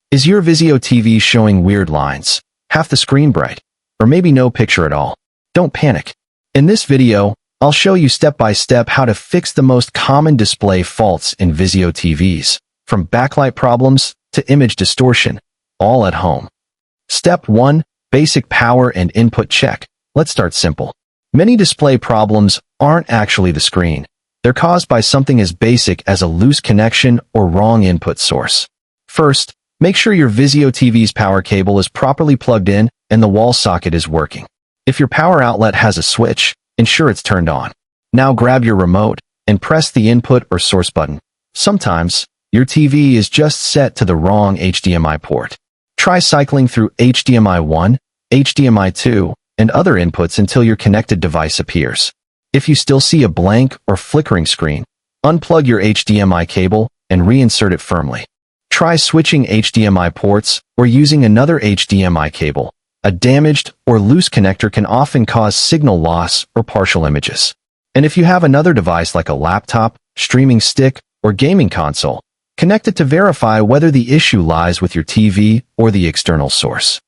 Is your VIZIO TV showing weird lines, half the screen bright, or maybe no picture at all? Don't panic. In this video, I'll show you step-by-step how to fix the most common display faults in VIZIO TVs, from backlight problems to image distortion, all at home. Step 1. Basic power and input check. Let's start simple. Many display problems aren't actually the screen. They're caused by something as basic as a loose connection or wrong input source. First, make sure your VIZIO TV's power cable is properly plugged in and the wall socket is working. If your power outlet has a switch, ensure it's turned on. Now grab your remote and press the input or source button. Sometimes, your TV is just set to the wrong HDMI port. Try cycling through HDMI 1, HDMI 2, and other inputs until your connected device appears. If you still see a blank or flickering screen, unplug your HDMI cable and reinsert it firmly. Try switching HDMI ports or using another HDMI cable. A damaged or loose connector can often cause signal loss or partial images. And if you have another device like a laptop, streaming stick, or gaming console, connect it to verify whether the issue lies with your TV or the external source.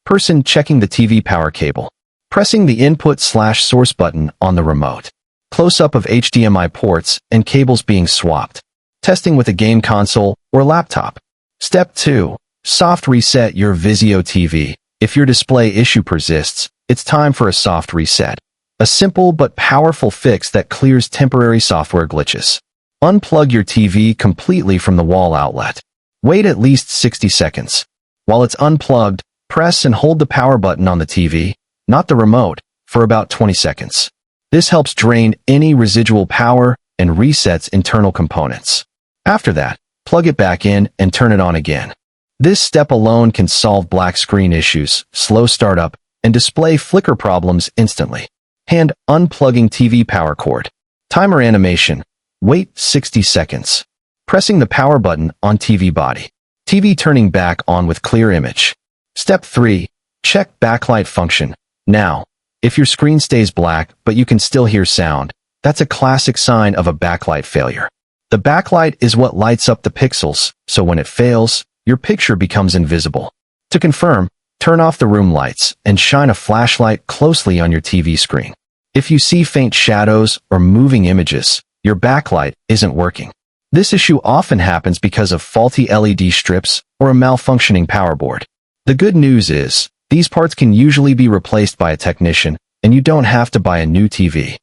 Person checking the TV power cable. Pressing the input/source button on the remote. Close-up of HDMI ports and cables being swapped. Testing with a game console or laptop. Step 2. Soft reset your VIZIO TV. If your display issue persists, it's time for a soft reset. A simple but powerful fix that clears temporary software glitches. Unplug your TV completely from the wall outlet. Wait at least 60 seconds. While it's unplugged, press and hold the power button on the TV, not the remote, for about 20 seconds. This helps drain any residual power and resets internal components. After that, plug it back in and turn it on again. This step alone can solve black screen issues, slow startup, and display flicker problems instantly. Hand unplugging TV power cord. Timer animation. Wait 60 seconds. Pressing the power button on TV body. TV turning back on with clear image. Step 3. Check backlight function. Now, if your screen stays black but you can still hear sound, that's a classic sign of a backlight failure. The backlight is what lights up the pixels, so when it fails, your picture becomes invisible. To confirm, turn off the room lights and shine a flashlight closely on your TV screen. If you see faint shadows or moving images, your backlight isn't working. This issue often happens because of faulty LED strips or a malfunctioning power board. The good news is, these parts can usually be replaced by a technician, and you don't have to buy a new TV.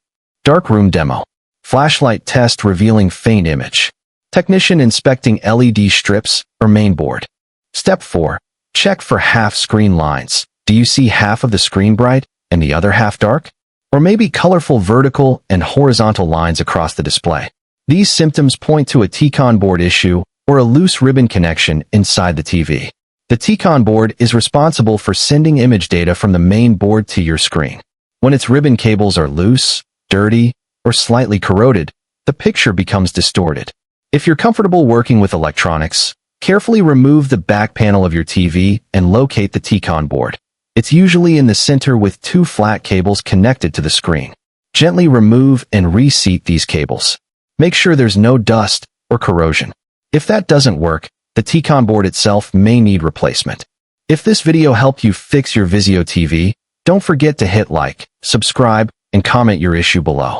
Darkroom demo. Flashlight test revealing faint image. Technician inspecting LED strips or main board. Step 4. Check for half screen lines. Do you see half of the screen bright and the other half dark? Or maybe colorful vertical and horizontal lines across the display. These symptoms point to a T-Con board issue or a loose ribbon connection inside the TV. The T-Con board is responsible for sending image data from the main board to your screen. When its ribbon cables are loose, dirty, or slightly corroded, the picture becomes distorted. If you're comfortable working with electronics, carefully remove the back panel of your TV and locate the T-Con board. It's usually in the center with 2 flat cables connected to the screen. Gently remove and reseat these cables. Make sure there's no dust or corrosion. If that doesn't work, the T-Con board itself may need replacement. If this video helped you fix your VIZIO TV, don't forget to hit like, subscribe, and comment your issue below.